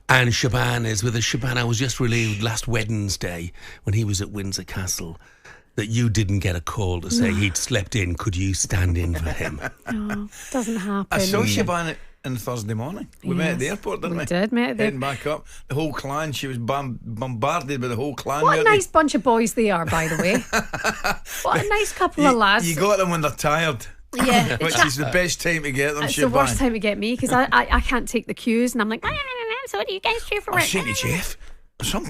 And Shebahn is with us. Shebahn, I was just relieved last Wednesday when he was at Windsor Castle that you didn't get a call to say he'd slept in. Could you stand in for him? No, doesn't happen. I saw Shebahn on Thursday morning. We met at the airport, didn't we? We did, met at the Heading back up. The whole clan, she was bombarded by the whole clan. What a nice bunch of boys they are, by the way. What a nice couple of lads. You got them when they're tired. Yeah, which is the best time to get them. It's the worst time to get me because I can't take the cues and I'm like, so what do you guys do for work? I was saying to Jeff, some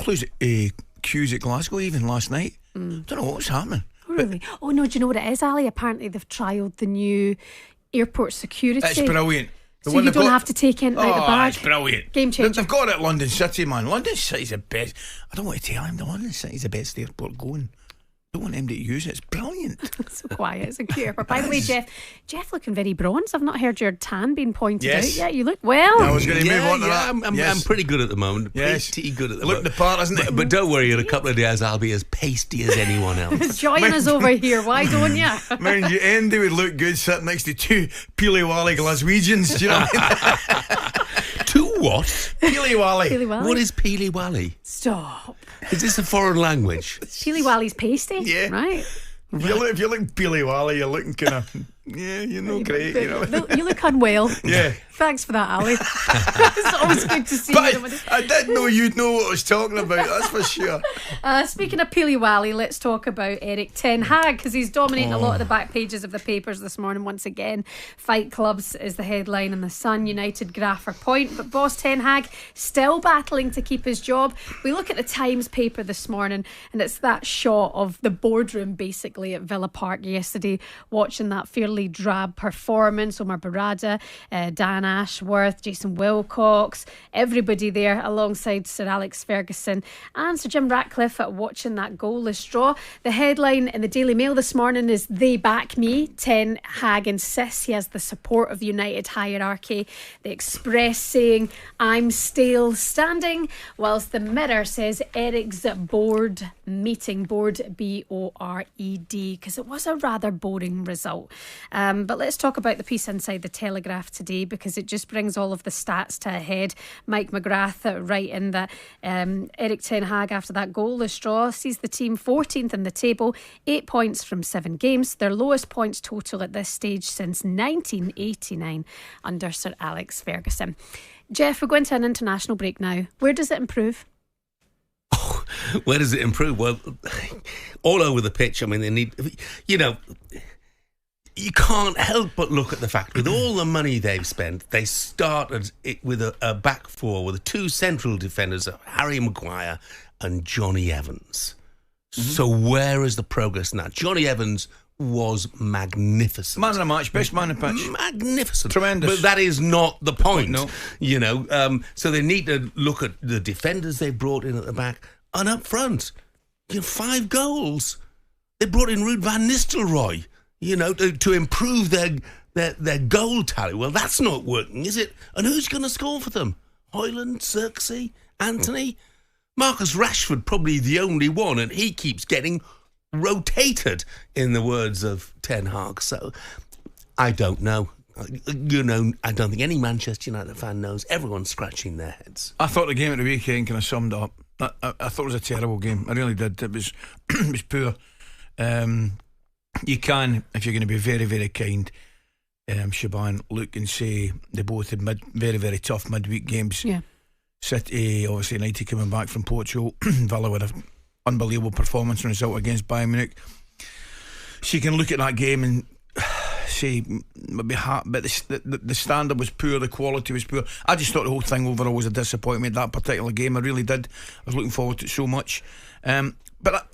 cues at Glasgow even last night. Don't know what was happening. Oh, really? Oh no, do you know what it is, Ali? Apparently they've trialled the new airport security. It's brilliant. So you don't have to take in out the bag. It's brilliant. Game changer. They've got it at London City, man. London City's the best. I don't want to tell him the London City's the best airport going. I don't want him to use it. It's brilliant. It's so quiet. It's a cute airport. By the way, Jeff looking very bronze. I've not heard your tan being pointed out yet. You look well. I was going to move on to that. I'm pretty good at the moment. Pretty good at the moment. Look the part, isn't it? But don't worry, in a couple of days I'll be as pasty as anyone else. Join us over here. Why don't you? Mind you, Andy would look good sitting next to two Peely Wally Glaswegians. Do you know what I mean? Two what? Peely Wally. Peely Wally. What is Peely Wally? Stop. Is this a foreign language? Peely Wally's pasty. Yeah. Right. If you look Peely Wally, you're looking kind of, you're not great. You know? You look unwell. Yeah. Thanks for that, Ali. It's always good to see you. I didn't know you'd know what I was talking about, that's for sure. Speaking of Peely Wally, let's talk about Erik ten Hag because he's dominating a lot of the back pages of the papers this morning once again. Fight Clubs is the headline in the Sun, United graph for point, but boss ten Hag still battling to keep his job. We look at the Times paper this morning and it's that shot of the boardroom basically at Villa Park yesterday, watching that fairly drab performance. Omar Barada, Dan Ashworth, Jason Wilcox, everybody there alongside Sir Alex Ferguson and Sir Jim Ratcliffe watching that goalless draw. The headline in the Daily Mail this morning is "They back me." Ten Hag insists he has the support of the United hierarchy. The Express saying "I'm still standing," whilst the Mirror says Eric's board meeting, board B-O-R-E-D, because it was a rather boring result. But let's talk about the piece inside the Telegraph today because it just brings all of the stats to a head. Mike McGrath writing that Erik ten Hag, after that goalless draw, sees the team 14th in the table, 8 points from 7 games, their lowest points total at this stage since 1989 under Sir Alex Ferguson. Jeff, we're going to an international break now. Where does it improve? Oh, where does it improve? Well, all over the pitch. I mean, they need, you can't help but look at the fact with all the money they've spent, they started it with a back four with 2 central defenders, Harry Maguire and Johnny Evans. So where is the progress in that? Johnny Evans was magnificent. Man of the match, best man in the pitch. Magnificent. Tremendous. But that is not the point. No. So they need to look at the defenders they brought in at the back and up front. 5 goals. They brought in Ruud van Nistelrooy, to improve their goal tally. Well, that's not working, is it? And who's going to score for them? Højlund, Xerxes, Anthony? Marcus Rashford, probably the only one, and he keeps getting rotated, in the words of Ten Hag. So, I don't know. I don't think any Manchester United fan knows. Everyone's scratching their heads. I thought the game at the weekend kind of summed it up. I thought it was a terrible game. I really did. It was it was poor. You can, if you're going to be very, very kind, Shebahn, look and say they both had very, very tough midweek games. Yeah. City, obviously United coming back from Portugal, Villa with an unbelievable performance and result against Bayern Munich. So you can look at that game and say maybe but the standard was poor, the quality was poor. I just thought the whole thing overall was a disappointment, that particular game. I really did. I was looking forward to it so much. But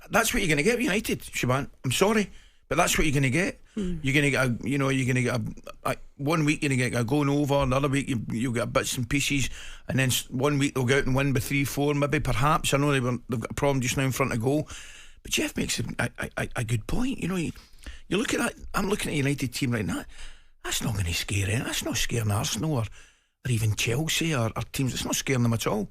that's what you're going to get with United, Shebahn. I'm sorry, but that's what you're going to get. You're going to get you're going to get a 1 week you're going to get a going over, another week you'll get bits and pieces, and then 1 week they'll go out and win by 3-4, maybe perhaps. I know they've got a problem just now in front of goal, but Jeff makes a good point. You look at that. I'm looking at a United team right now. That's not going to scare anyone. That's not scaring Arsenal or even Chelsea or teams. It's not scaring them at all.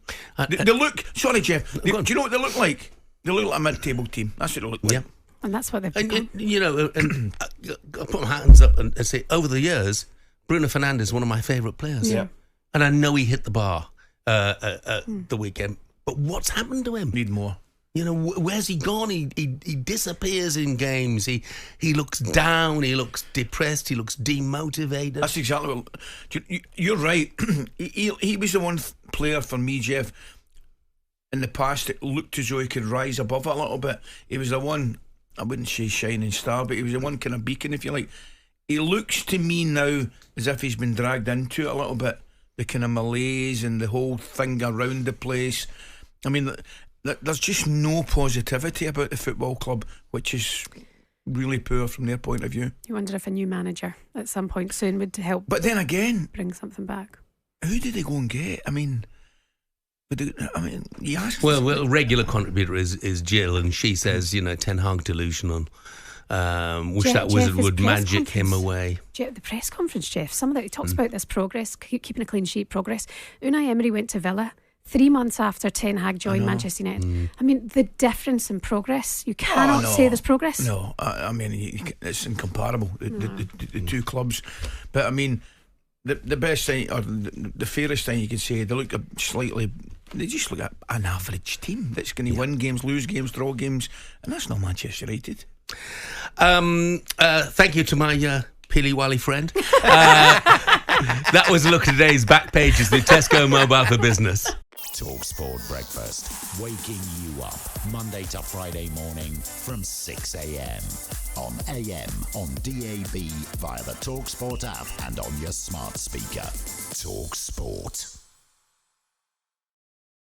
They look. Sorry, Jeff. Do you know what they look like? They look like a mid-table team. That's what they look like. Yeah. And that's what they've become. And I put my hands up and say, over the years, Bruno Fernandes is one of my favourite players. Yeah. And I know he hit the bar. the weekend. But what's happened to him? Need more. You know, where's he gone? He disappears in games. He looks down. He looks depressed. He looks demotivated. That's exactly what... You're right. he was the one player for me, Jeff, in the past that looked as though he could rise above it a little bit. He was the one, I wouldn't say shining star, but he was the one kind of beacon, if you like. He looks to me now as if he's been dragged into it a little bit. The kind of malaise and the whole thing around the place. I mean... There's just no positivity about the football club, which is really poor from their point of view. You wonder if a new manager at some point soon would help. But then again, bring something back. Who did they go and get? I mean, you ask. Well, a regular contributor is Jill, and she says, Ten Hag delusional. Wish that wizard would magic him away. The press conference, Jeff. Some of that he talks about this progress, keeping a clean sheet progress. Unai Emery went to Villa 3 months after Ten Hag joined Manchester United. I mean, the difference in progress, you cannot say there's progress. No, I mean, it's incomparable, the two clubs. But I mean, the best thing, or the fairest thing you can say, they just look at an average team that's going to win games, lose games, draw games, and that's not Manchester United. Thank you to my Peely Wally friend. That was a look at today's back pages, the Tesco Mobile for Business. talkSPORT Breakfast, waking you up Monday to Friday morning from 6 a.m. on AM, on DAB, via the talkSPORT app and on your smart speaker. talkSPORT.